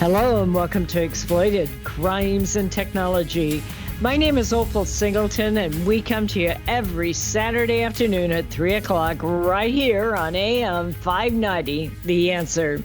Hello and welcome to Exploited Crimes and Technology. My name is Opal Singleton, and we come to you every Saturday afternoon at 3 o'clock right here on AM 590, The Answer.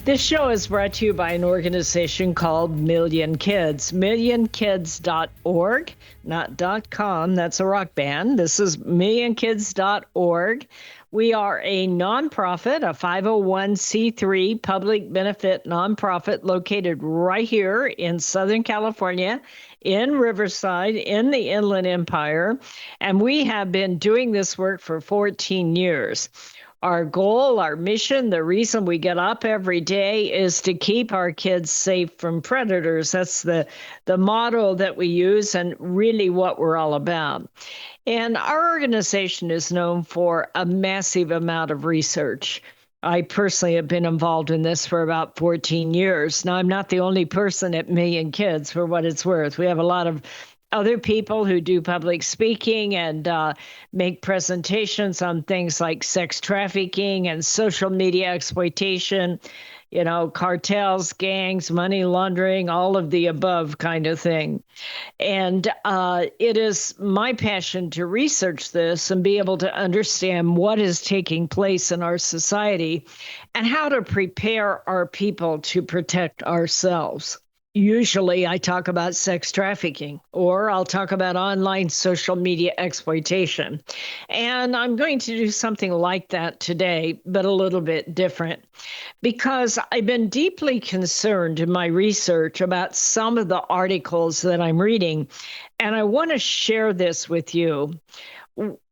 This show is brought to you by an organization called Million Kids, millionkids.org, not .com. That's a rock band. This is millionkids.org. We are a nonprofit, a 501c3 public benefit nonprofit located right here in Southern California, in Riverside, in the Inland Empire. And we have been doing this work for 14 years. Our goal, our mission, the reason we get up every day is to keep our kids safe from predators. That's the motto that we use and really what we're all about. And our organization is known for a massive amount of research. I personally have been involved in this for about 14 years. Now, I'm not the only person at Million Kids, for what it's worth. We have a lot of other people who do public speaking and make presentations on things like sex trafficking and social media exploitation, cartels, gangs, money laundering, all of the above kind of thing. And it is my passion to research this and be able to understand what is taking place in our society and how to prepare our people to protect ourselves. Usually I talk about sex trafficking, or I'll talk about online social media exploitation. And I'm going to do something like that today, but a little bit different, because I've been deeply concerned in my research about some of the articles that I'm reading, and I want to share this with you.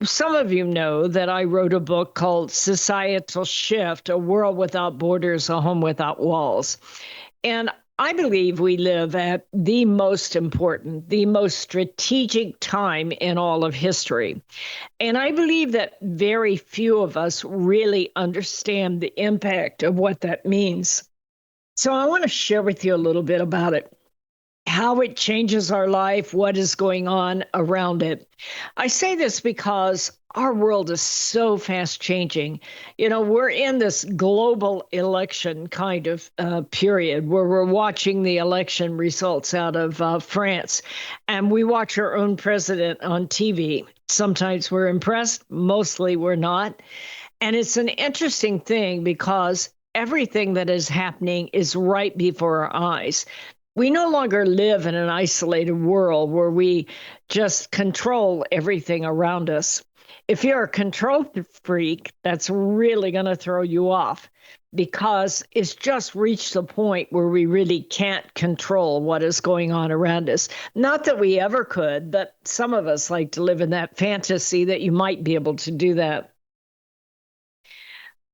Some of you know that I wrote a book called Societal Shift, A World Without Borders, A Home Without Walls. And I believe we live at the most important, the most strategic time in all of history. And I believe that very few of us really understand the impact of what that means. So I want to share with you a little bit about it, how it changes our life, what is going on around it. I say this because our world is so fast changing. We're in this global election kind of period where we're watching the election results out of France, and we watch our own president on TV. Sometimes we're impressed, mostly we're not. And it's an interesting thing because everything that is happening is right before our eyes. We no longer live in an isolated world where we just control everything around us. If you're a control freak, that's really going to throw you off, because it's just reached the point where we really can't control what is going on around us. Not that we ever could, but some of us like to live in that fantasy that you might be able to do that.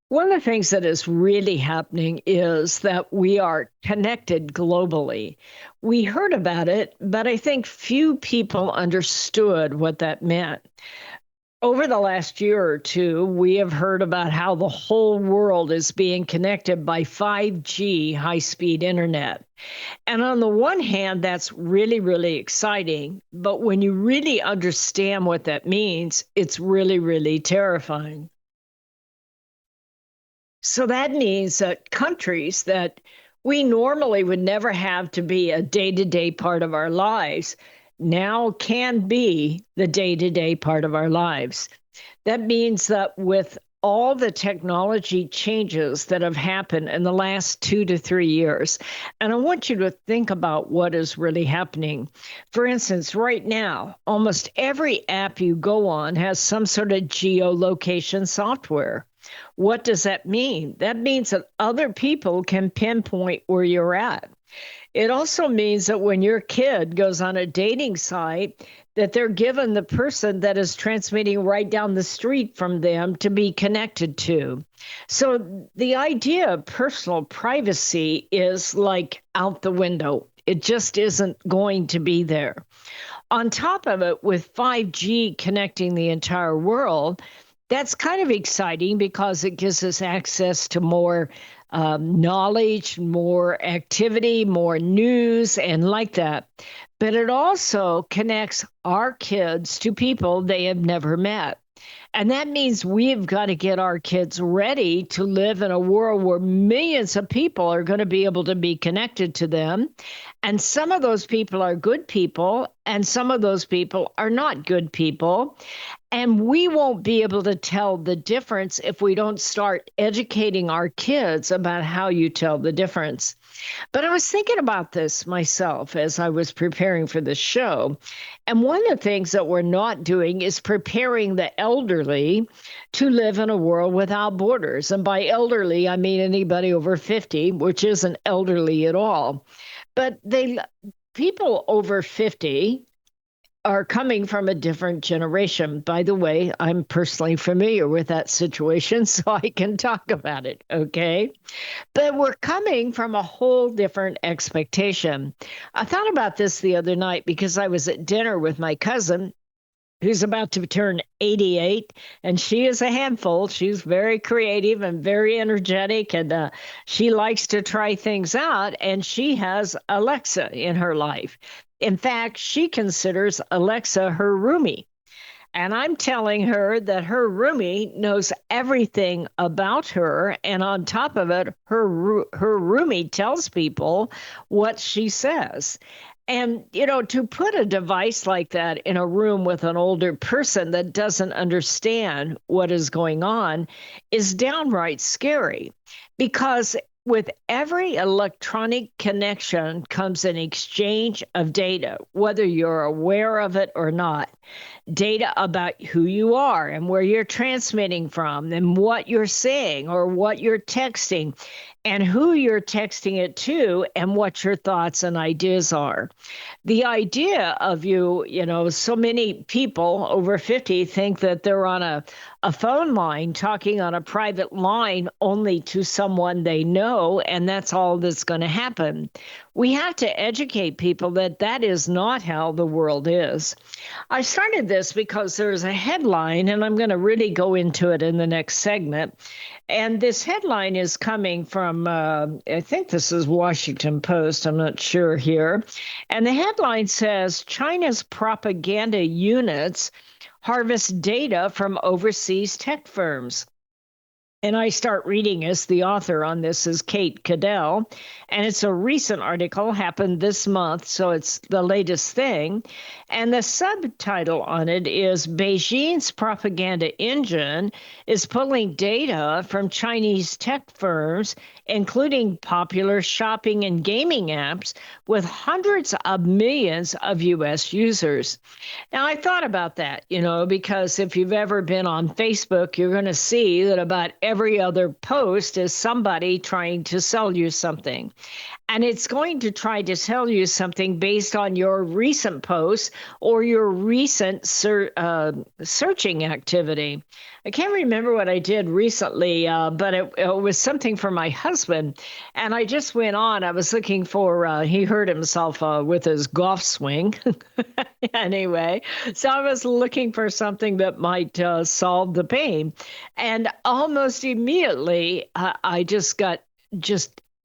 One of the things that is really happening is that we are connected globally. We heard about it, but I think few people understood what that meant. Over the last year or two, we have heard about how the whole world is being connected by 5G high-speed internet. And on the one hand, that's really, really exciting. But when you really understand what that means, it's really, really terrifying. So that means that countries that we normally would never have to be a day-to-day part of our lives now can be the day-to-day part of our lives. That means that with all the technology changes that have happened in the last 2 to 3 years, and I want you to think about what is really happening. For instance, right now, almost every app you go on has some sort of geolocation software. What does that mean? That means that other people can pinpoint where you're at. It also means that when your kid goes on a dating site, that they're given the person that is transmitting right down the street from them to be connected to. So the idea of personal privacy is like out the window. It just isn't going to be there. On top of it, with 5G connecting the entire world, that's kind of exciting because it gives us access to more knowledge, more activity, more news, and like that. But it also connects our kids to people they have never met. And that means we've got to get our kids ready to live in a world where millions of people are going to be able to be connected to them. And some of those people are good people, and some of those people are not good people. And we won't be able to tell the difference if we don't start educating our kids about how you tell the difference. But I was thinking about this myself as I was preparing for the show. And one of the things that we're not doing is preparing the elderly to live in a world without borders. And by elderly, I mean anybody over 50, which isn't elderly at all. But people over 50 are coming from a different generation. By the way, I'm personally familiar with that situation, so I can talk about it, okay? But we're coming from a whole different expectation. I thought about this the other night because I was at dinner with my cousin who's about to turn 88, and she is a handful. She's very creative and very energetic, and she likes to try things out, and she has Alexa in her life. In fact, she considers Alexa her roomie. And I'm telling her that her roomie knows everything about her. And on top of it, her roomie tells people what she says. And, to put a device like that in a room with an older person that doesn't understand what is going on is downright scary because with every electronic connection comes an exchange of data, whether you're aware of it or not. Data about who you are and where you're transmitting from and what you're saying or what you're texting and who you're texting it to and what your thoughts and ideas are. The idea of so many people over 50 think that they're on a phone line talking on a private line only to someone they know, and that's all that's going to happen. We have to educate people that that is not how the world is. I started this because there's a headline, and I'm going to really go into it in the next segment. And this headline is coming from, I think this is Washington Post. I'm not sure here. And the headline says China's propaganda units harvest data from overseas tech firms. And I start reading as the author on this is Kate Cadell. And it's a recent article, happened this month, so it's the latest thing. And the subtitle on it is Beijing's propaganda engine is pulling data from Chinese tech firms, including popular shopping and gaming apps with hundreds of millions of U.S. users. Now, I thought about that, because if you've ever been on Facebook, you're going to see that about every other post is somebody trying to sell you something. And it's going to try to tell you something based on your recent posts or your recent searching activity. I can't remember what I did recently, but it was something for my husband. And I just went on. I was looking for, he hurt himself with his golf swing. Anyway, so I was looking for something that might solve the pain. And almost immediately, I just got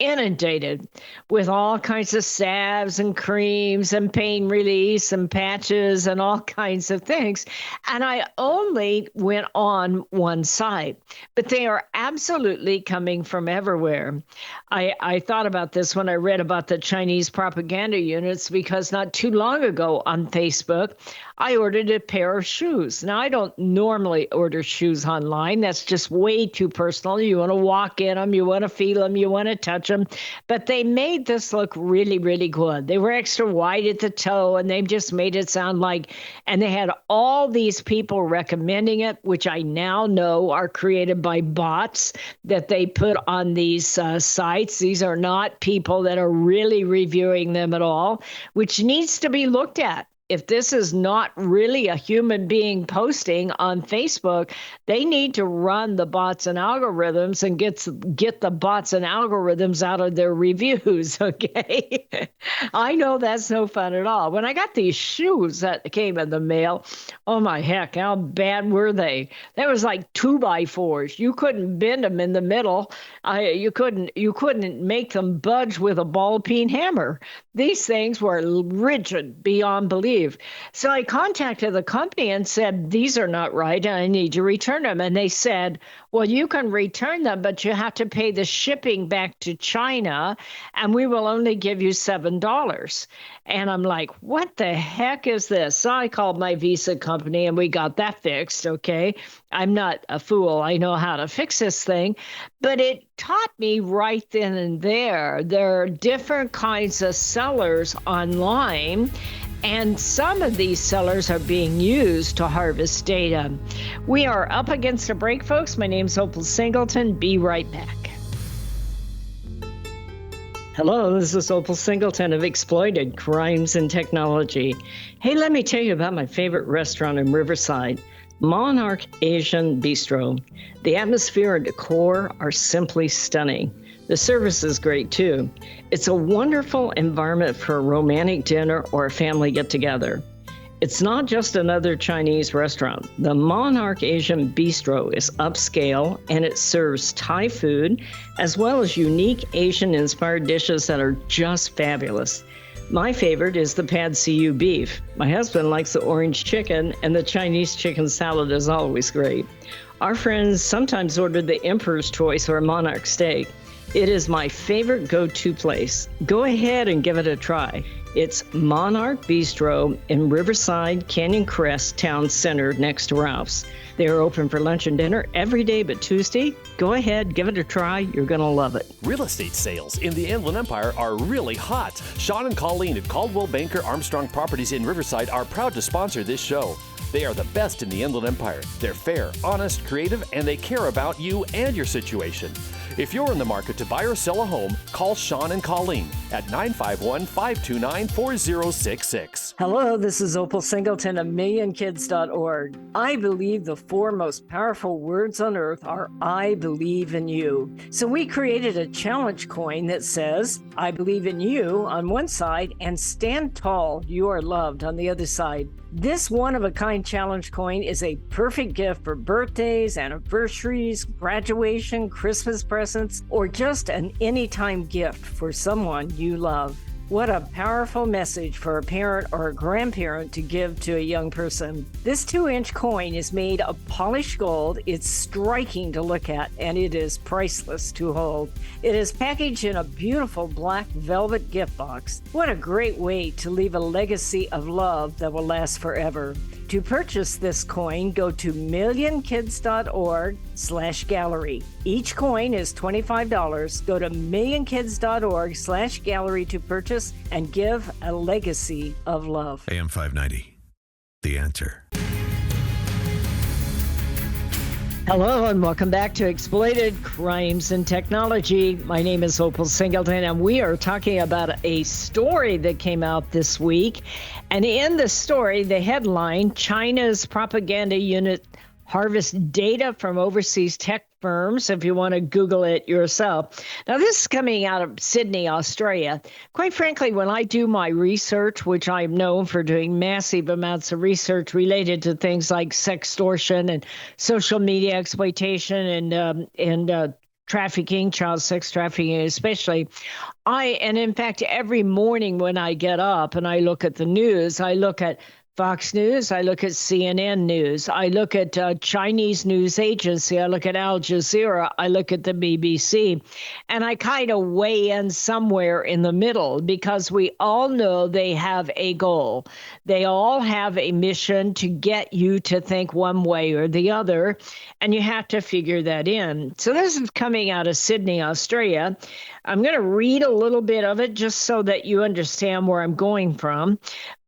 inundated with all kinds of salves and creams and pain release and patches and all kinds of things. And I only went on one side, but they are absolutely coming from everywhere. I thought about this when I read about the Chinese propaganda units because not too long ago on Facebook, I ordered a pair of shoes. Now, I don't normally order shoes online. That's just way too personal. You want to walk in them, you want to feel them, you want to touch them. But they made this look really, really good. They were extra wide at the toe, and they just made it sound like, and they had all these people recommending it, which I now know are created by bots that they put on these sites. These are not people that are really reviewing them at all, which needs to be looked at. If this is not really a human being posting on Facebook, they need to run the bots and algorithms and get the bots and algorithms out of their reviews, okay? I know that's no fun at all. When I got these shoes that came in the mail, oh my heck, how bad were they? They was like 2x4s. You couldn't bend them in the middle. You couldn't make them budge with a ball peen hammer. These things were rigid beyond belief. believe. So I contacted the company and said, these are not right, and I need to return them. And they said, well, you can return them, but you have to pay the shipping back to China, and we will only give you $7. And I'm like, what the heck is this? So I called my Visa company and we got that fixed. Okay. I'm not a fool. I know how to fix this thing. But it taught me right then and there. There are different kinds of sellers online, and some of these sellers are being used to harvest data. We are up against a break, folks. My name's Opal Singleton. Be right back. Hello, this is Opal Singleton of Exploited Crimes and Technology. Hey, let me tell you about my favorite restaurant in Riverside, Monarch Asian Bistro. The atmosphere and decor are simply stunning. The service is great too. It's a wonderful environment for a romantic dinner or a family get-together. It's not just another Chinese restaurant. The Monarch Asian Bistro is upscale, and it serves Thai food as well as unique Asian-inspired dishes that are just fabulous. My favorite is the pad see ew beef. My husband likes the orange chicken, and the Chinese chicken salad is always great. Our friends sometimes order the Emperor's Choice or Monarch steak. It is my favorite go-to place. Go ahead and give it a try. It's Monarch Bistro in Riverside, Canyon Crest Town Center next to Ralph's. They are open for lunch and dinner every day but Tuesday. Go ahead, give it a try. You're going to love it. Real estate sales in the Inland Empire are really hot. Sean and Colleen at Caldwell Banker Armstrong Properties in Riverside are proud to sponsor this show. They are the best in the Inland Empire. They're fair, honest, creative, and they care about you and your situation. If you're in the market to buy or sell a home, call Sean and Colleen at 951-529-4066. Hello, this is Opal Singleton of MillionKids.org. I believe the four most powerful words on earth are I believe in you. So we created a challenge coin that says, I believe in you on one side and stand tall, you are loved on the other side. This one-of-a-kind challenge coin is a perfect gift for birthdays, anniversaries, graduation, Christmas presents, or just an anytime gift for someone you love. What a powerful message for a parent or a grandparent to give to a young person. This 2-inch coin is made of polished gold. It's striking to look at, and it is priceless to hold. It is packaged in a beautiful black velvet gift box. What a great way to leave a legacy of love that will last forever. To purchase this coin, go to millionkids.org/gallery. Each coin is $25. Go to millionkids.org/gallery to purchase and give a legacy of love. AM 590, The Answer. Hello and welcome back to Exploited Crimes and Technology. My name is Opal Singleton, and we are talking about a story that came out this week. And in the story, the headline, China's propaganda unit harvests data from overseas tech firms, if you want to Google it yourself. Now, this is coming out of Sydney, Australia. Quite frankly, when I do my research, which I'm known for doing massive amounts of research related to things like sextortion and social media exploitation and trafficking, child sex trafficking especially, and in fact, every morning when I get up and I look at the news, I look at Fox News, I look at CNN News, I look at Chinese news agency, I look at Al Jazeera, I look at the BBC, and I kind of weigh in somewhere in the middle because we all know they have a goal. They all have a mission to get you to think one way or the other, and you have to figure that in. So this is coming out of Sydney, Australia. I'm going to read a little bit of it just so that you understand where I'm going from.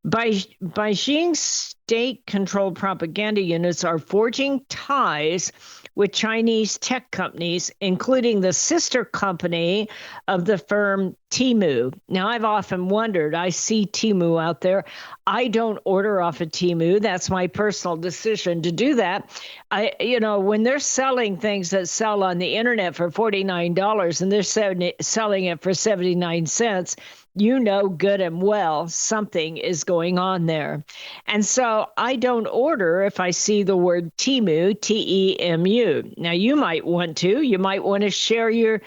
Beijing's state-controlled propaganda units are forging ties with Chinese tech companies, including the sister company of the firm Temu. Now, I've often wondered, I see Temu out there. I don't order off of Temu. That's my personal decision to do that. When they're selling things that sell on the internet for $49 and they're selling it for 79 cents, you know good and well something is going on there. And so I don't order if I see the word Temu, Temu. Now, you might want to. You might want to share your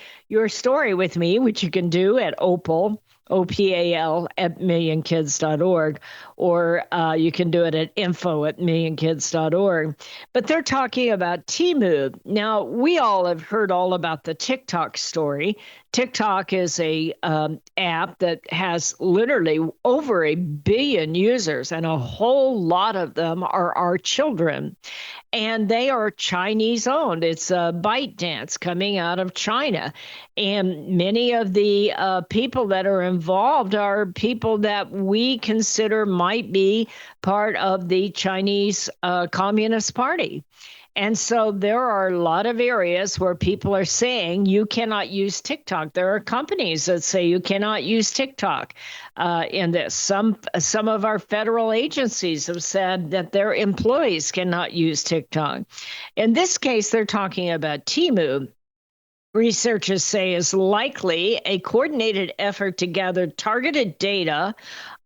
story with me, which you can do at Opal OPAL at millionkids.org, or you can do it at info@millionkids.org. But they're talking about Temu. Now, we all have heard all about the TikTok story. TikTok is a app that has literally over 1 billion users, and a whole lot of them are our children. And they are Chinese owned. It's a ByteDance coming out of China. And many of the people that are involved are people that we consider might be part of the Chinese Communist Party. And so there are a lot of areas where people are saying you cannot use TikTok. There are companies that say you cannot use TikTok in this. Some of our federal agencies have said that their employees cannot use TikTok. In this case, they're talking about Temu. Researchers say is likely a coordinated effort to gather targeted data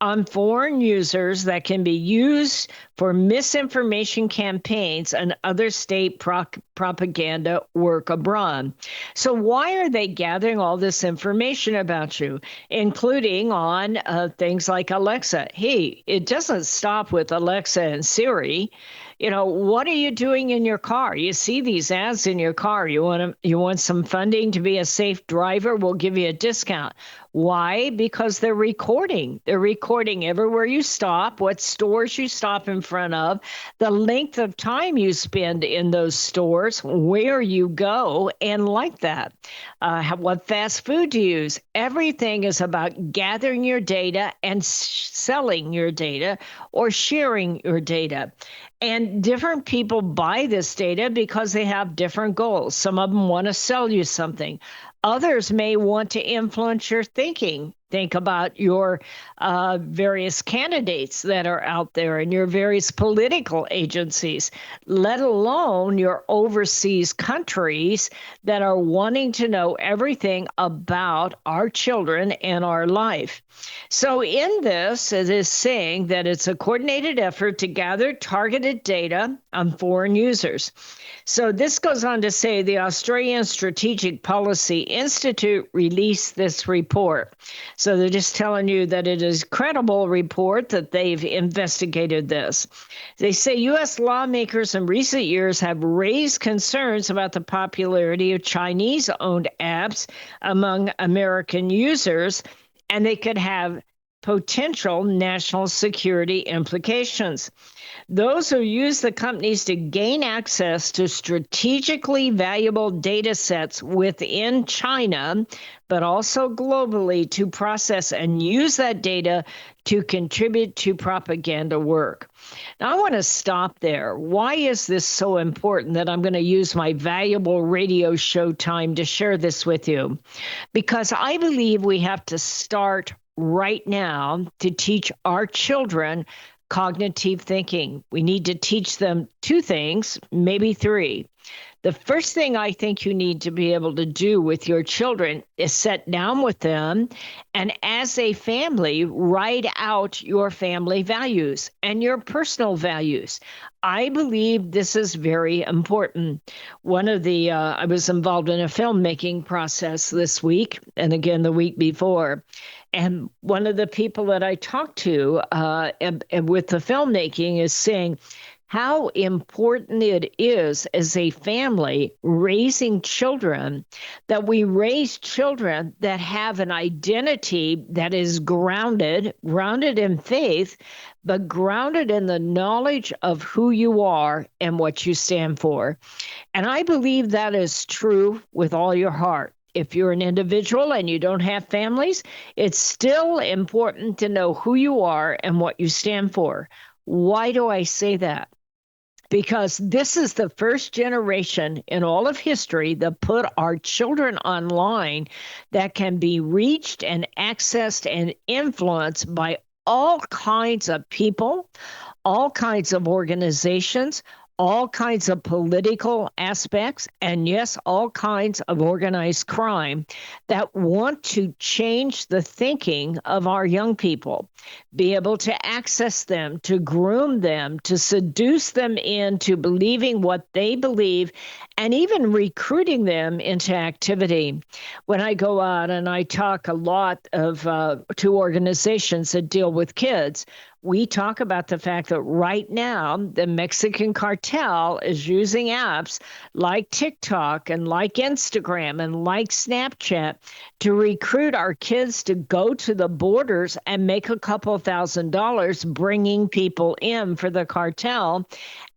on foreign users that can be used for misinformation campaigns and other state propaganda work abroad. So why are they gathering all this information about you, including on things like Alexa? Hey, it doesn't stop with Alexa and Siri. You know, what are you doing in your car? You see these ads in your car. You want some funding to be a safe driver? We'll give you a discount. Why? Because they're recording. They're recording everywhere you stop, what stores you stop in front of, the length of time you spend in those stores, where you go, and like that. What fast food to use. Everything is about gathering your data and selling your data or sharing your data. And different people buy this data because they have different goals. Some of them want to sell you something. Others may want to influence your thinking. Think about your various candidates that are out there and your various political agencies, let alone your overseas countries that are wanting to know everything about our children and our life. So in this, it is saying that it's a coordinated effort to gather targeted data on foreign users. So this goes on to say the Australian Strategic Policy Institute released this report. So they're just telling you that it is a credible report that they've investigated this. They say U.S. lawmakers in recent years have raised concerns about the popularity of Chinese-owned apps among American users, and they could have potential national security implications. Those who use the companies to gain access to strategically valuable data sets within China, but also globally, to process and use that data to contribute to propaganda work. Now, I want to stop there. Why is this so important that I'm going to use my valuable radio show time to share this with you? Because I believe we have to start right now to teach our children cognitive thinking. We need to teach them 2 things, maybe 3. The first thing I think you need to be able to do with your children is sit down with them and as a family, write out your family values and your personal values. I believe this is very important. I was involved in a filmmaking process this week and again the week before. And one of the people that I talked to and with the filmmaking is saying how important it is as a family raising children, that we raise children that have an identity that is grounded in faith, but grounded in the knowledge of who you are and what you stand for. And I believe that is true with all your heart. If you're an individual and you don't have families, it's still important to know who you are and what you stand for. Why do I say that? Because this is the first generation in all of history that put our children online that can be reached and accessed and influenced by all kinds of people, all kinds of organizations, all kinds of political aspects, and yes, all kinds of organized crime that want to change the thinking of our young people, be able to access them, to groom them, to seduce them into believing what they believe, and even recruiting them into activity. When I go out and I talk a lot to organizations that deal with kids, we talk about the fact that right now the Mexican cartel is using apps like TikTok and like Instagram and like Snapchat to recruit our kids to go to the borders and make a couple $1,000s bringing people in for the cartel.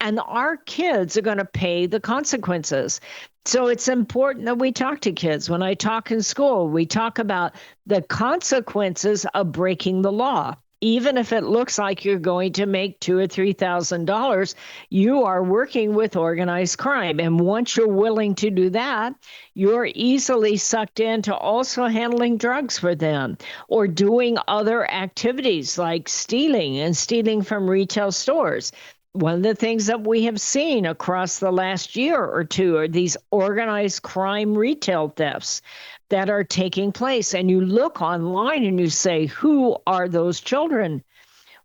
And our kids are going to pay the consequences. So it's important that we talk to kids. When I talk in school, we talk about the consequences of breaking the law. Even if it looks like you're going to make $2,000 or $3,000, you are working with organized crime. And once you're willing to do that, you're easily sucked into also handling drugs for them or doing other activities like stealing from retail stores. One of the things that we have seen across the last year or two are these organized crime retail thefts that are taking place. And you look online and you say, who are those children?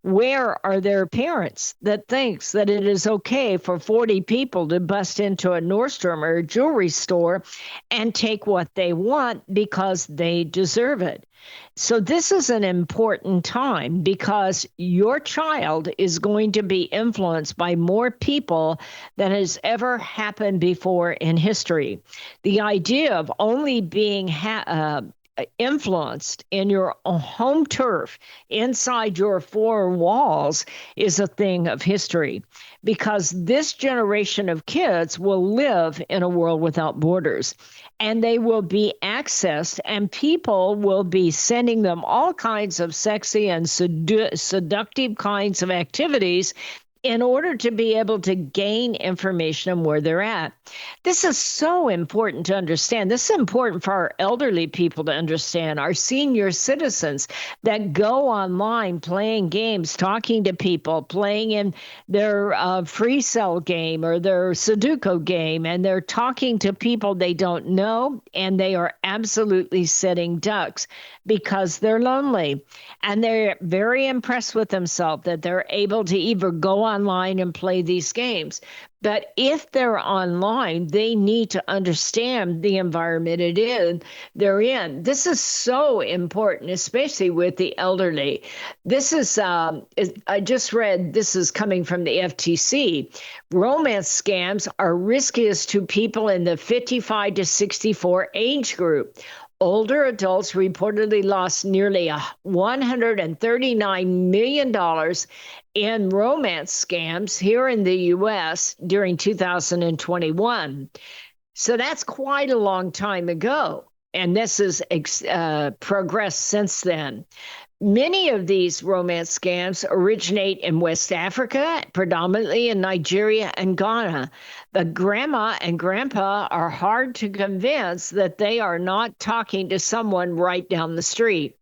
Where are their parents that thinks that it is okay for 40 people to bust into a Nordstrom or a jewelry store and take what they want because they deserve it? So this is an important time because your child is going to be influenced by more people than has ever happened before in history. The idea of only being influenced in your home turf inside your four walls is a thing of history, because this generation of kids will live in a world without borders, and they will be accessed, and people will be sending them all kinds of sexy and seductive kinds of activities in order to be able to gain information on where they're at. This is so important to understand. This is important for our elderly people to understand, our senior citizens that go online playing games, talking to people, playing in their free cell game or their Sudoku game, and they're talking to people they don't know, and they are absolutely sitting ducks because they're lonely. And they're very impressed with themselves that they're able to either go online and play these games. But if they're online, they need to understand the environment they're in. This is so important, especially with the elderly. This is, I just read, this is coming from the FTC. Romance scams are riskiest to people in the 55 to 64 age group. Older adults reportedly lost nearly $139 million in romance scams here in the U.S. during 2021. So that's quite a long time ago. And this has progressed since then. Many of these romance scams originate in West Africa, predominantly in Nigeria and Ghana. But grandma and grandpa are hard to convince that they are not talking to someone right down the street.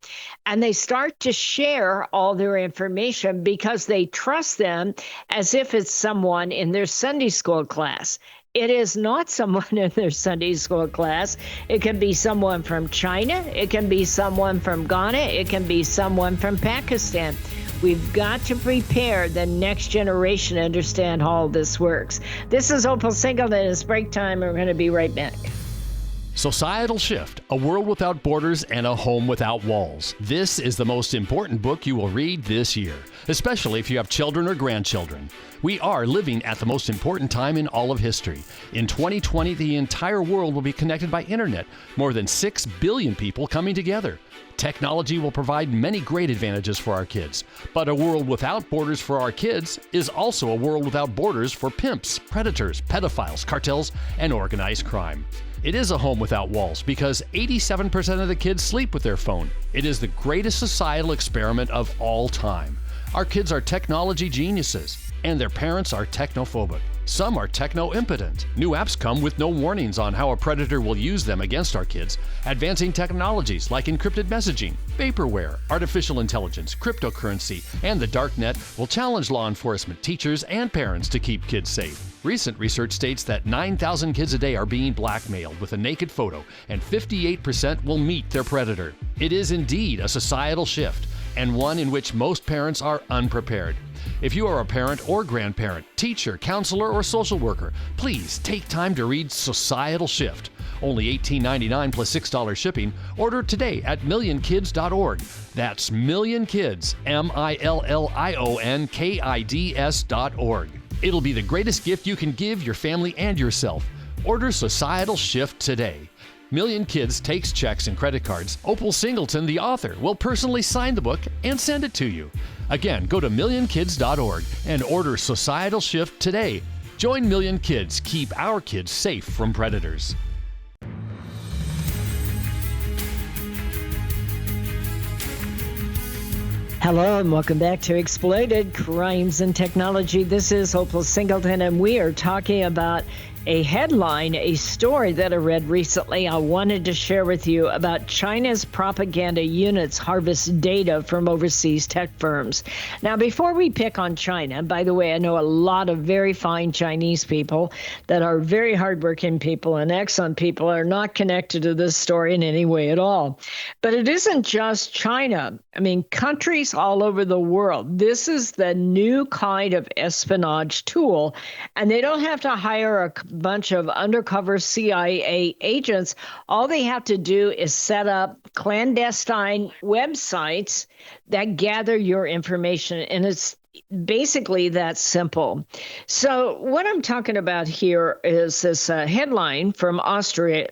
And they start to share all their information because they trust them as if it's someone in their Sunday school class. It is not someone in their Sunday school class. It can be someone from China. It can be someone from Ghana. It can be someone from Pakistan. We've got to prepare the next generation to understand how all this works. This is Opal Singleton. It's break time. We're going to be right back. Societal Shift, A World Without Borders and a Home Without Walls. This is the most important book you will read this year, especially if you have children or grandchildren. We are living at the most important time in all of history. In 2020, the entire world will be connected by internet, more than 6 billion people coming together. Technology will provide many great advantages for our kids, but a world without borders for our kids is also a world without borders for pimps, predators, pedophiles, cartels, and organized crime. It is a home without walls because 87% of the kids sleep with their phone. It is the greatest societal experiment of all time. Our kids are technology geniuses, and their parents are technophobic. Some are techno-impotent. New apps come with no warnings on how a predator will use them against our kids. Advancing technologies like encrypted messaging, vaporware, artificial intelligence, cryptocurrency, and the darknet will challenge law enforcement, teachers, and parents to keep kids safe. Recent research states that 9,000 kids a day are being blackmailed with a naked photo, and 58% will meet their predator. It is indeed a societal shift, and one in which most parents are unprepared. If you are a parent or grandparent, teacher, counselor, or social worker, please take time to read Societal Shift. Only $18.99 plus $6 shipping. Order today at millionkids.org. That's millionkids, millionkids.org. It'll be the greatest gift you can give your family and yourself. Order Societal Shift today. Million Kids takes checks and credit cards. Opal Singleton, the author, will personally sign the book and send it to you. Again, go to millionkids.org and order Societal Shift today. Join Million Kids. Keep our kids safe from predators. Hello and welcome back to Exploited Crimes and Technology. This is Opal Singleton, and we are talking about a headline, a story that I read recently I wanted to share with you about China's propaganda units harvest data from overseas tech firms. Now, before we pick on China, by the way, I know a lot of very fine Chinese people that are very hardworking people and excellent people are not connected to this story in any way at all. But it isn't just China. I mean, countries all over the world. This is the new kind of espionage tool, and they don't have to hire a bunch of undercover CIA agents. All they have to do is set up clandestine websites that gather your information, and it's basically that simple. So what I'm talking about here is this headline from Australia.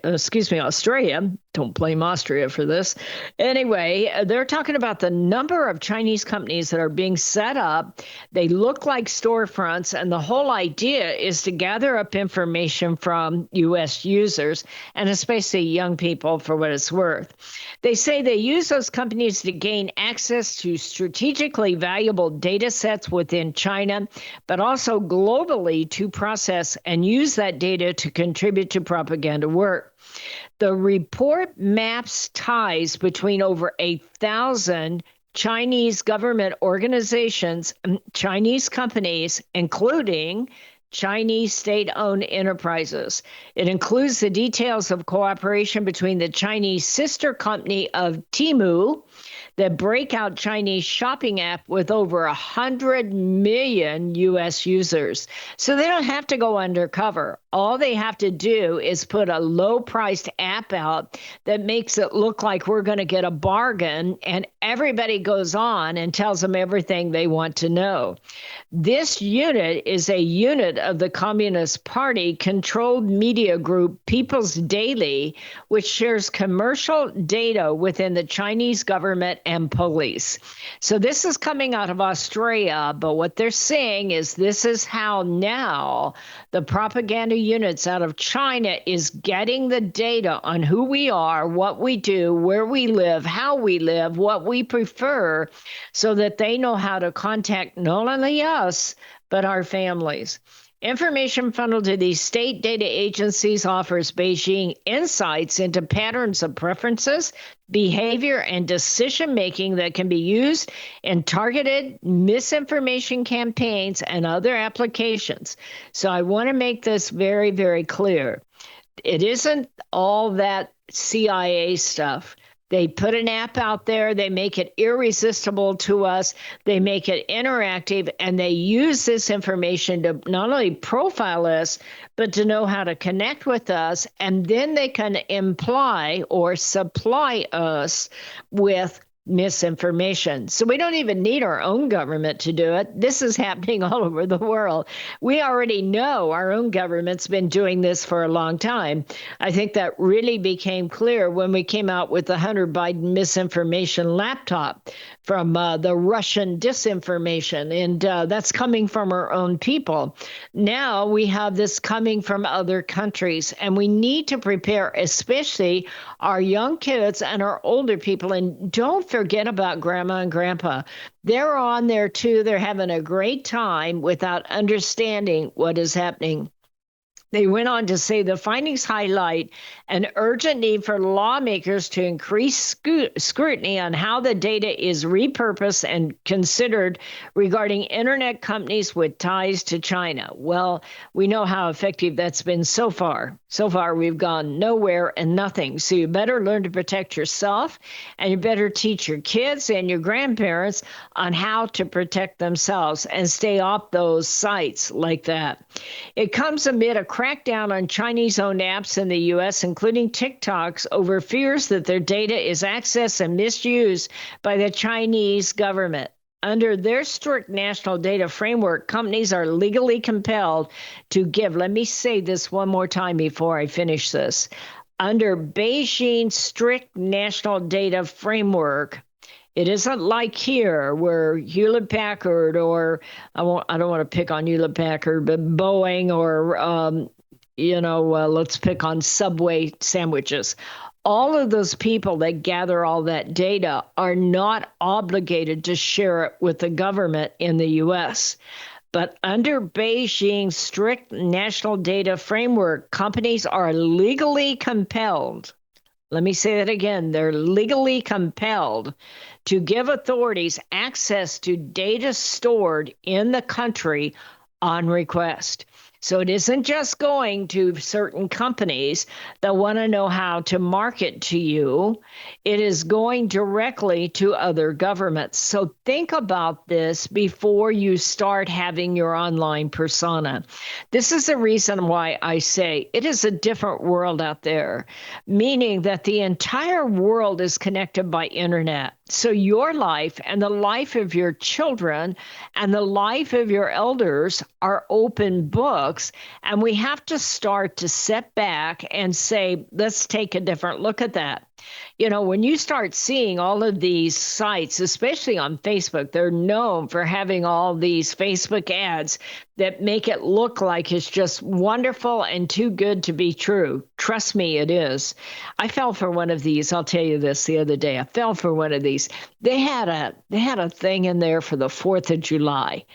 Don't blame Austria for this. Anyway, they're talking about the number of Chinese companies that are being set up. They look like storefronts, and the whole idea is to gather up information from U.S. users, and especially young people, for what it's worth. They say they use those companies to gain access to strategically valuable data sets within China, but also globally to process and use that data to contribute to propaganda work. The report maps ties between over 1,000 Chinese government organizations, Chinese companies, including Chinese state-owned enterprises. It includes the details of cooperation between the Chinese sister company of Temu, the breakout Chinese shopping app with over 100 million U.S. users. So they don't have to go undercover. All they have to do is put a low-priced app out that makes it look like we're going to get a bargain, and everybody goes on and tells them everything they want to know. This unit is a unit of the Communist Party-controlled media group People's Daily, which shares commercial data within the Chinese government and police. So this is coming out of Australia, but what they're saying is this is how now the propaganda units out of China is getting the data on who we are, what we do, where we live, how we live, what we prefer, so that they know how to contact not only us, but our families. Information funneled to these state data agencies offers Beijing insights into patterns of preferences, behavior, and decision-making that can be used in targeted misinformation campaigns and other applications. So I want to make this very, very clear. It isn't all that CIA stuff. They put an app out there, they make it irresistible to us, they make it interactive, and they use this information to not only profile us, but to know how to connect with us, and then they can imply or supply us with misinformation. So we don't even need our own government to do it. This is happening all over the world. We already know our own government's been doing this for a long time. I think that really became clear when we came out with the Hunter Biden misinformation laptop from the Russian disinformation, and that's coming from our own people. Now we have this coming from other countries, and we need to prepare, especially our young kids and our older people. And don't forget forget about grandma and grandpa. They're on there too. They're having a great time without understanding what is happening. They went on to say the findings highlight an urgent need for lawmakers to increase scrutiny on how the data is repurposed and considered regarding internet companies with ties to China. Well, we know how effective that's been so far. So far, we've gone nowhere and nothing. So you better learn to protect yourself, and you better teach your kids and your grandparents on how to protect themselves and stay off those sites like that. It comes amid a crackdown on Chinese-owned apps in the U.S., including TikTok's, over fears that their data is accessed and misused by the Chinese government. Under their strict national data framework, companies are legally compelled to give. Let me say this one more time before I finish this. Under Beijing's strict national data framework, it isn't like here where Hewlett-Packard or I don't want to pick on Hewlett-Packard, but Boeing or let's pick on Subway sandwiches. All of those people that gather all that data are not obligated to share it with the government in the U.S. But under Beijing's strict national data framework, companies are legally compelled. Let me say that again. They're legally compelled to give authorities access to data stored in the country on request. So it isn't just going to certain companies that want to know how to market to you. It is going directly to other governments. So think about this before you start having your online persona. This is the reason why I say it is a different world out there, meaning that the entire world is connected by internet. So your life and the life of your children and the life of your elders are open books. And we have to start to step back and say, let's take a different look at that. You know, when you start seeing all of these sites, especially on Facebook, they're known for having all these Facebook ads that make it look like it's just wonderful and too good to be true. Trust me, it is. I fell for one of these. I'll tell you this the other day. I fell for one of these. They had a thing in there for the 4th of July,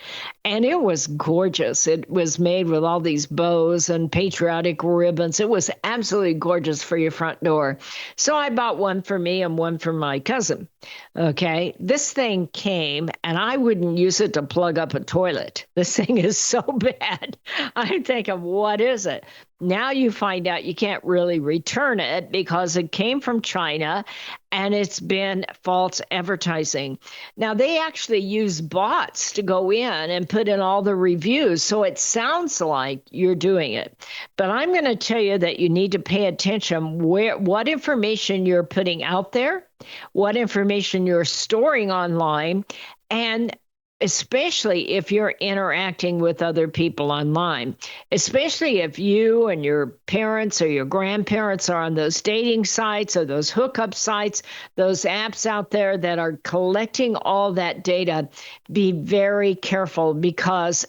and it was gorgeous. It was made with all these bows and patriotic ribbons. It was absolutely gorgeous for your front door. So I bought one for me and one for my cousin. Okay, this thing came, and I wouldn't use it to plug up a toilet. This thing is so bad. I'm thinking, what is it? Now you find out you can't really return it because it came from China and it's been false advertising. Now, they actually use bots to go in and put in all the reviews, so it sounds like you're doing it. But I'm going to tell you that you need to pay attention what information you're putting out there, what information you're storing online, and especially if you're interacting with other people online, especially if you and your parents or your grandparents are on those dating sites or those hookup sites, those apps out there that are collecting all that data. Be very careful because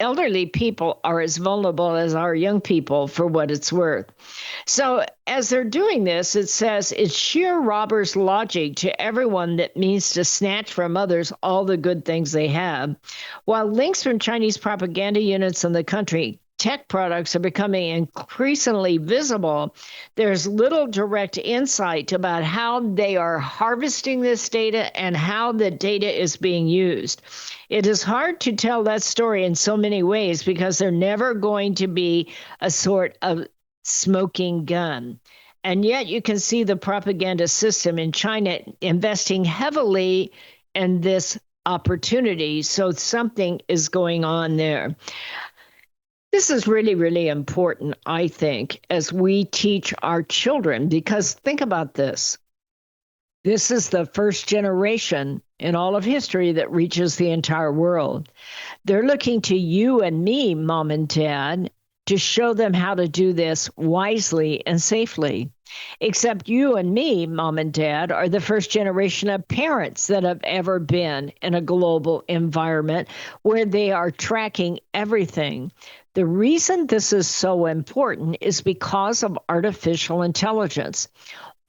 elderly people are as vulnerable as our young people for what it's worth. So as they're doing this, it says it's sheer robber's logic to everyone that means to snatch from others all the good things they have. While links from Chinese propaganda units in the country, tech products are becoming increasingly visible, there's little direct insight about how they are harvesting this data and how the data is being used. It is hard to tell that story in so many ways because they're never going to be a sort of smoking gun. And yet you can see the propaganda system in China investing heavily in this opportunity. So something is going on there. This is really, really important, I think, as we teach our children, because think about this. This is the first generation in all of history that reaches the entire world. They're looking to you and me, mom and dad, to show them how to do this wisely and safely. Except you and me, mom and dad, are the first generation of parents that have ever been in a global environment where they are tracking everything. The reason this is so important is because of artificial intelligence.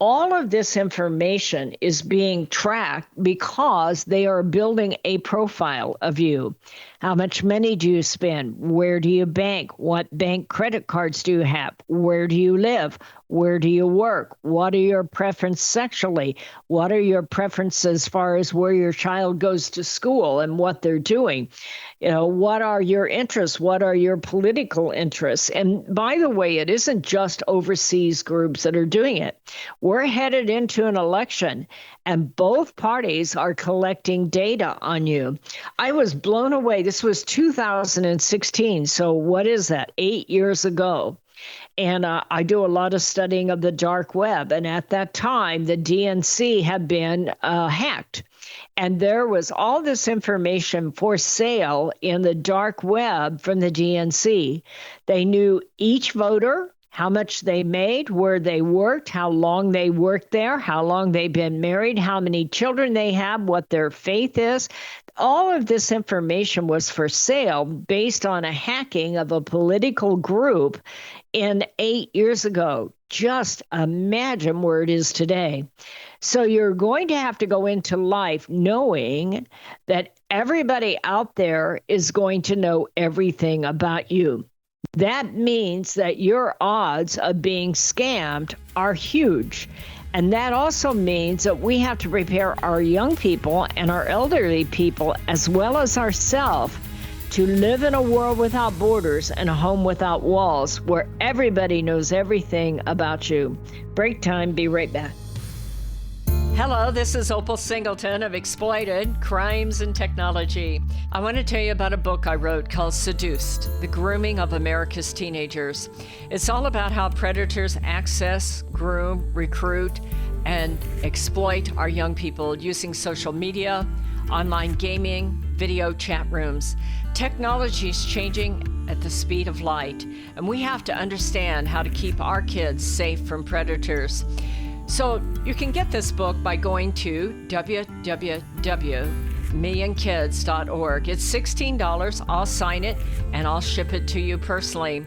all of this information is being tracked because they are building a profile of you. How much money do you spend? Where do you bank? What bank credit cards do you have? Where do you live? Where do you work? What are your preferences sexually? What are your preferences as far as where your child goes to school and what they're doing? What are your interests? What are your political interests? And by the way, it isn't just overseas groups that are doing it. We're headed into an election, and both parties are collecting data on you. I was blown away. This was 2016. So what is that? 8 years ago. And I do a lot of studying of the dark web. And at that time, the DNC had been hacked. And there was all this information for sale in the dark web from the DNC. They knew each voter, how much they made, where they worked, how long they worked there, how long they've been married, how many children they have, what their faith is. All of this information was for sale based on a hacking of a political group in 8 years ago. Just imagine where it is today. So you're going to have to go into life knowing that everybody out there is going to know everything about you. That means that your odds of being scammed are huge. And that also means that we have to prepare our young people and our elderly people, as well as ourselves, to live in a world without borders and a home without walls, where everybody knows everything about you. Break time, be right back. Hello, this is Opal Singleton of Exploited Crimes and Technology. I want to tell you about a book I wrote called Seduced: The Grooming of America's Teenagers. It's all about how predators access, groom, recruit, and exploit our young people using social media, online gaming, video chat rooms. Technology is changing at the speed of light, and we have to understand how to keep our kids safe from predators. So you can get this book by going to www.millionkids.org. It's $16. I'll sign it and I'll ship it to you personally.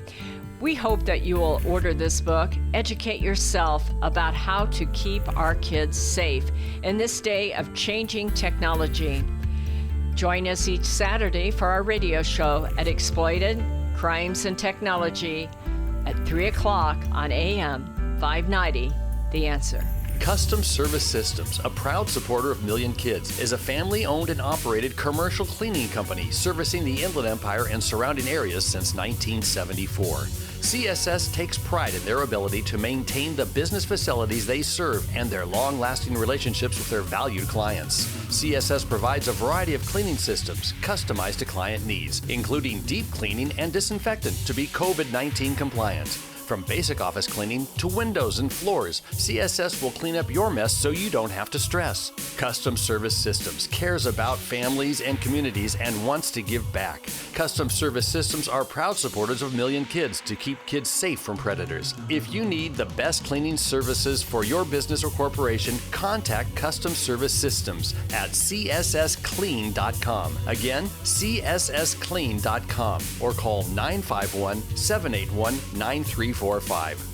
We hope that you will order this book, educate yourself about how to keep our kids safe in this day of changing technology. Join us each Saturday for our radio show at Exploited Crimes and Technology at 3 o'clock on AM 590. The Answer. Custom Service Systems, a proud supporter of Million Kids, is a family-owned and operated commercial cleaning company servicing the Inland Empire and surrounding areas since 1974. CSS takes pride in their ability to maintain the business facilities they serve and their long-lasting relationships with their valued clients. CSS provides a variety of cleaning systems customized to client needs, including deep cleaning and disinfectant to be COVID-19 compliant. From basic office cleaning to windows and floors, CSS will clean up your mess so you don't have to stress. Custom Service Systems cares about families and communities and wants to give back. Custom Service Systems are proud supporters of Million Kids to keep kids safe from predators. If you need the best cleaning services for your business or corporation, contact Custom Service Systems at cssclean.com. Again, cssclean.com, or call 951-781-9345.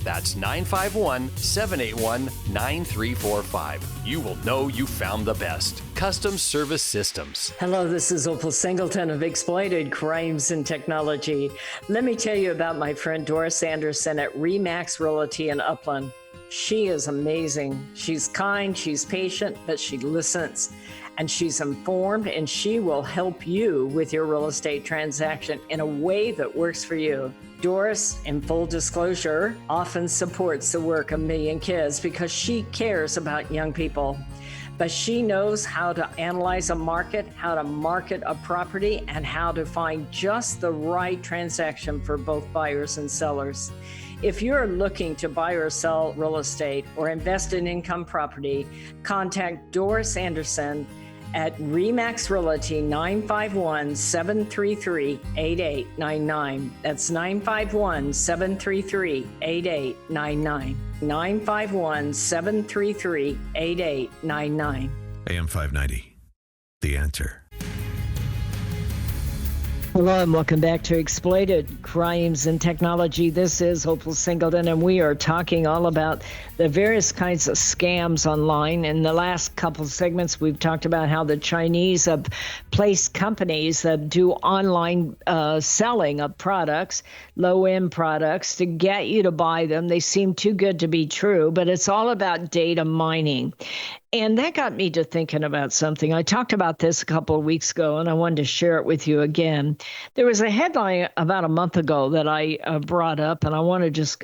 That's 951-781-9345. You will know you found the best. Custom Service Systems. Hello, this is Opal Singleton of Exploited Crimes and Technology. Let me tell you about my friend Doris Anderson at Remax Realty in Upland. She is amazing. She's kind, she's patient, but she listens. And she's informed, and she will help you with your real estate transaction in a way that works for you. Doris, in full disclosure, often supports the work of Million Kids because she cares about young people. But she knows how to analyze a market, how to market a property, and how to find just the right transaction for both buyers and sellers. If you're looking to buy or sell real estate or invest in income property, contact Doris Anderson at Remax Realty, 951-733-8899. That's 951-733-8899. 951-733-8899. AM 590. The Answer. Hello and welcome back to Exploited Crimes and Technology. This is Hopeful Singleton, and we are talking all about the various kinds of scams online. In the last couple of segments, we've talked about how the Chinese have placed companies that do online selling of products, low-end products, to get you to buy them. They seem too good to be true, but it's all about data mining. And that got me to thinking about something. I talked about this a couple of weeks ago, and I wanted to share it with you again. There was a headline about a month ago that I brought up, and I want to just,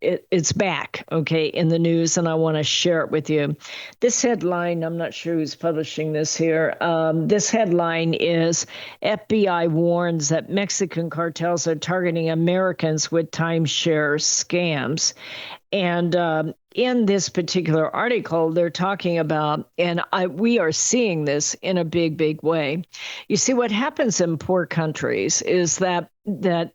it's back, okay, in the news, and I want to share it with you. This headline, I'm not sure who's publishing this here. This headline is FBI warns that Mexican cartels are targeting Americans with timeshare scams. And in this particular article, they're talking about, and we are seeing this in a big, big way. You see, what happens in poor countries is that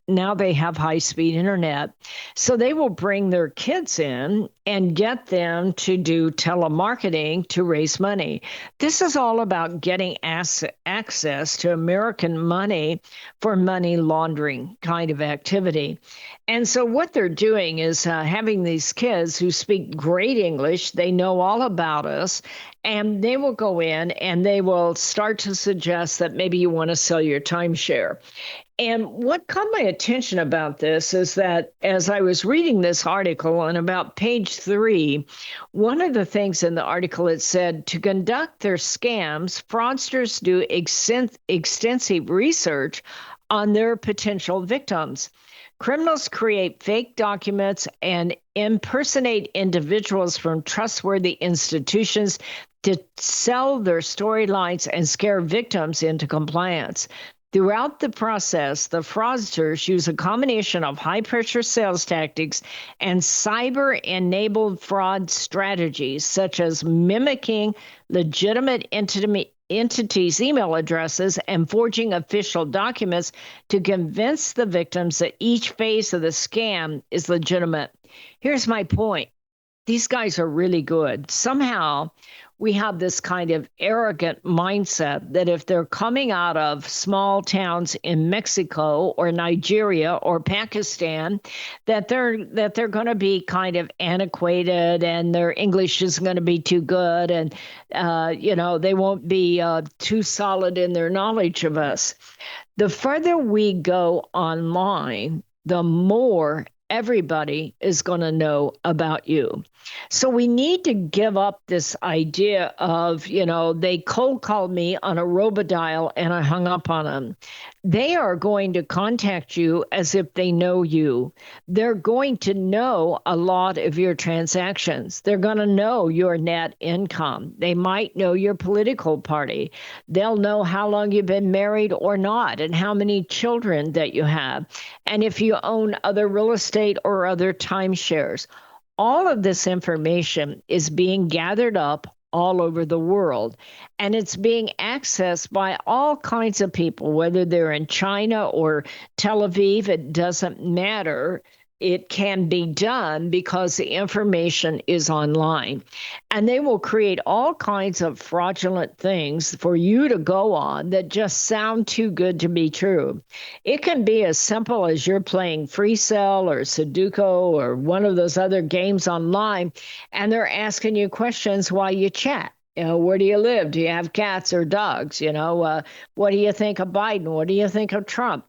now they have high-speed internet, so they will bring their kids in and get them to do telemarketing to raise money. This is all about getting access to American money for money laundering kind of activity. And so what they're doing is having these kids who speak great English, they know all about us, and they will go in and they will start to suggest that maybe you want to sell your timeshare. And what caught my attention about this is that as I was reading this article, on about page 3, one of the things in the article, it said, to conduct their scams, fraudsters do extensive research on their potential victims. Criminals create fake documents and impersonate individuals from trustworthy institutions to sell their storylines and scare victims into compliance. Throughout the process, the fraudsters use a combination of high-pressure sales tactics and cyber-enabled fraud strategies, such as mimicking legitimate entities' email addresses and forging official documents to convince the victims that each phase of the scam is legitimate. Here's my point. These guys are really good. Somehow, we have this kind of arrogant mindset that if they're coming out of small towns in Mexico or Nigeria or Pakistan, that they're going to be kind of antiquated and their English is going to be too good, and they won't be too solid in their knowledge of us. The further we go online, the more everybody is going to know about you. So we need to give up this idea of, they cold called me on a robodial and I hung up on them. They are going to contact you as if they know you. They're going to know a lot of your transactions. They're going to know your net income. They might know your political party. They'll know how long you've been married or not and how many children that you have, and if you own other real estate or other timeshares. All of this information is being gathered up all over the world, and it's being accessed by all kinds of people, whether they're in China or Tel Aviv, it doesn't matter. It can be done because the information is online. And they will create all kinds of fraudulent things for you to go on that just sound too good to be true. It can be as simple as you're playing Free Cell or Sudoku or one of those other games online, and they're asking you questions while you chat. Where do you live? Do you have cats or dogs? What do you think of Biden? What do you think of Trump?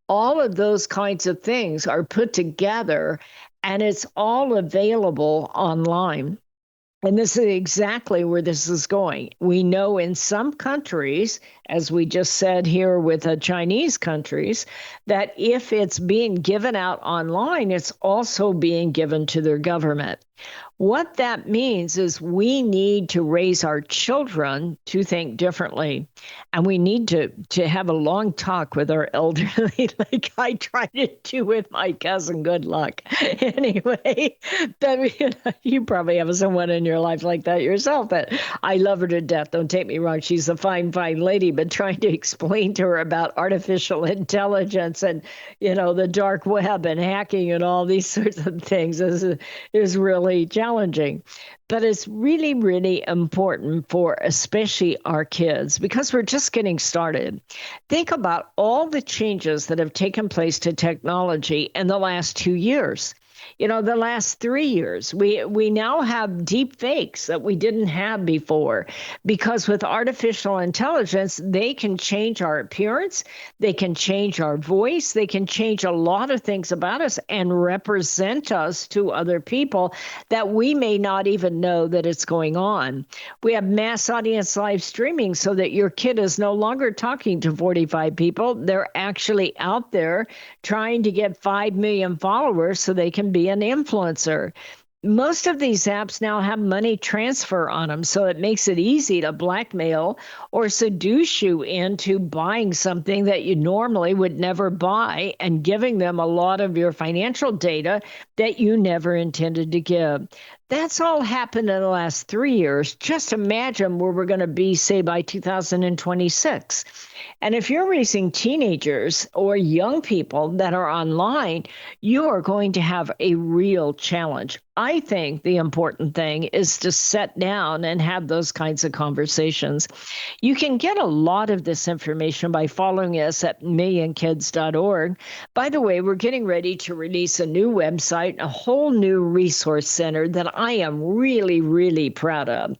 All of those kinds of things are put together, and it's all available online. And this is exactly where this is going. We know in some countries, as we just said here with the Chinese countries, that if it's being given out online, it's also being given to their government. What that means is we need to raise our children to think differently. And we need to have a long talk with our elderly, like I try to do with my cousin. Good luck. Anyway, but you probably have someone in your life like that yourself. That I love her to death. Don't take me wrong. She's a fine, fine lady, but trying to explain to her about artificial intelligence and, the dark web and hacking and all these sorts of things is really really challenging. But it's really, really important for especially our kids because we're just getting started. Think about all the changes that have taken place to technology in the last 2 years. The last 3 years, we now have deep fakes that we didn't have before because with artificial intelligence, they can change our appearance, they can change our voice, they can change a lot of things about us and represent us to other people that we may not even know that it's going on. We have mass audience live streaming so that your kid is no longer talking to 45 people. They're actually out there trying to get 5 million followers so they can be an influencer. Most of these apps now have money transfer on them, so it makes it easy to blackmail or seduce you into buying something that you normally would never buy and giving them a lot of your financial data that you never intended to give. That's all happened in the last 3 years. Just imagine where we're going to be, say, by 2026. And if you're raising teenagers or young people that are online, you are going to have a real challenge. I think the important thing is to sit down and have those kinds of conversations. You can get a lot of this information by following us at millionkids.org. By the way, we're getting ready to release a new website, a whole new resource center that I am really, really proud of.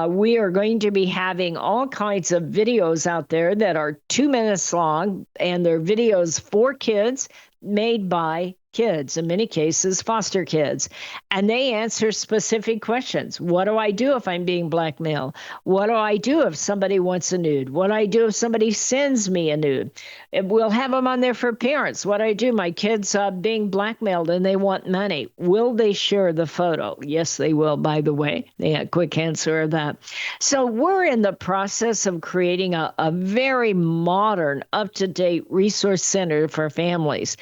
We are going to be having all kinds of videos out there that are 2 minutes long, and they're videos for kids made by kids, in many cases, foster kids. And they answer specific questions. What do I do if I'm being blackmailed? What do I do if somebody wants a nude? What do I do if somebody sends me a nude? We'll have them on there for parents. What do I do? My kid's being blackmailed and they want money. Will they share the photo? Yes, they will, by the way. They had a quick answer of that. So we're in the process of creating a very modern, up-to-date resource center for families.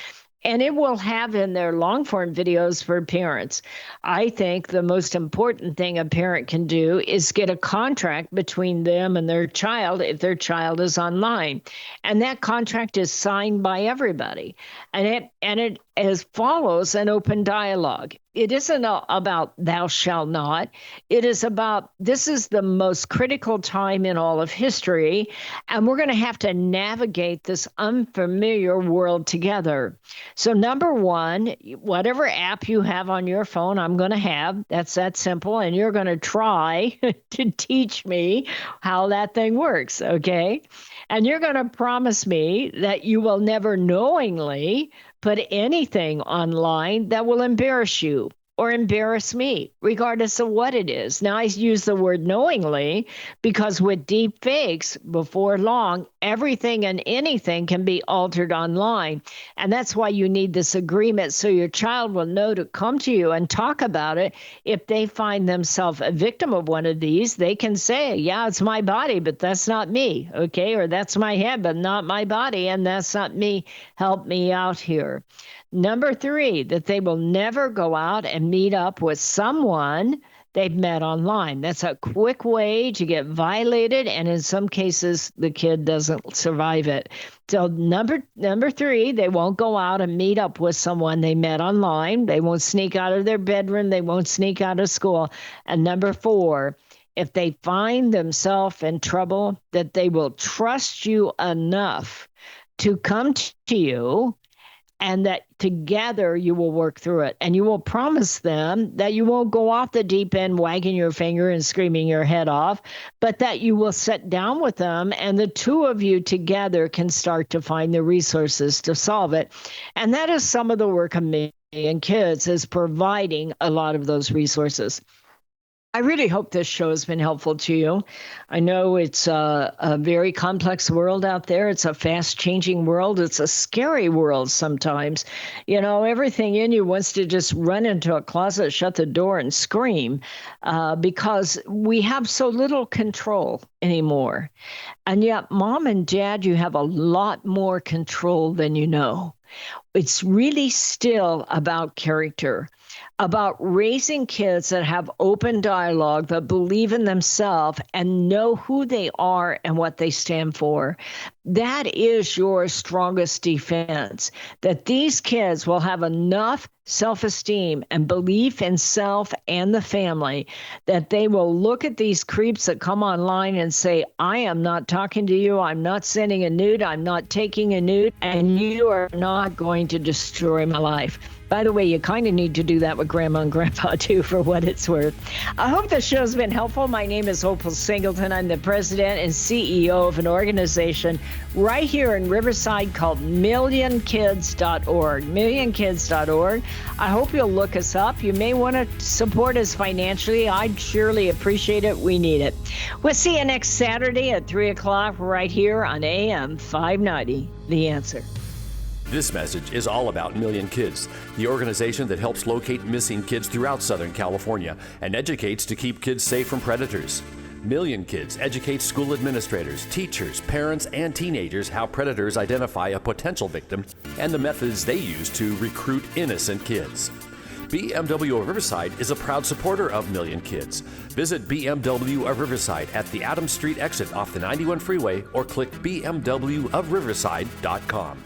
And it will have in there long form videos for parents. I think the most important thing a parent can do is get a contract between them and their child if their child is online. And that contract is signed by everybody. And it as follows an open dialogue. It isn't about thou shalt not. It is about this is the most critical time in all of history, and we're going to have to navigate this unfamiliar world together. So number one, whatever app you have on your phone, I'm going to have. That's that simple, and you're going to try to teach me how that thing works, okay? And you're going to promise me that you will never knowingly put anything online that will embarrass you or embarrass me, regardless of what it is. Now, I use the word knowingly because with deep fakes, before long, everything and anything can be altered online. And that's why you need this agreement so your child will know to come to you and talk about it. If they find themselves a victim of one of these, they can say, yeah, it's my body, but that's not me, okay? Or that's my head, but not my body, and that's not me. Help me out here. Number three, that they will never go out and meet up with someone they've met online. That's a quick way to get violated, and in some cases, the kid doesn't survive it. So number three, they won't go out and meet up with someone they met online. They won't sneak out of their bedroom. They won't sneak out of school. And number four, if they find themselves in trouble, that they will trust you enough to come to you, and that together you will work through it. And you will promise them that you won't go off the deep end wagging your finger and screaming your head off, but that you will sit down with them and the two of you together can start to find the resources to solve it. And that is some of the work of me and kids, is providing a lot of those resources. I really hope this show has been helpful to you. I know it's a very complex world out there. It's a fast-changing world. It's a scary world sometimes. You know, everything in you wants to just run into a closet, shut the door, and scream because we have so little control anymore. And yet, Mom and Dad, you have a lot more control than you know. It's really still about character. about raising kids that have open dialogue, that believe in themselves and know who they are and what they stand for. That is your strongest defense, that these kids will have enough self-esteem and belief in self and the family that they will look at these creeps that come online and say, I am not talking to you, I'm not sending a nude, I'm not taking a nude, and you are not going to destroy my life. By the way, you kind of need to do that with Grandma and Grandpa, too, for what it's worth. I hope the show's been helpful. My name is Opal Singleton. I'm the president and CEO of an organization right here in Riverside called MillionKids.org. MillionKids.org. I hope you'll look us up. You may want to support us financially. I'd surely appreciate it. We need it. We'll see you next Saturday at 3 o'clock right here on AM 590. The Answer. This message is all about Million Kids, the organization that helps locate missing kids throughout Southern California and educates to keep kids safe from predators. Million Kids educates school administrators, teachers, parents, and teenagers how predators identify a potential victim and the methods they use to recruit innocent kids. BMW of Riverside is a proud supporter of Million Kids. Visit BMW of Riverside at the Adams Street exit off the 91 freeway or click bmwofriverside.com.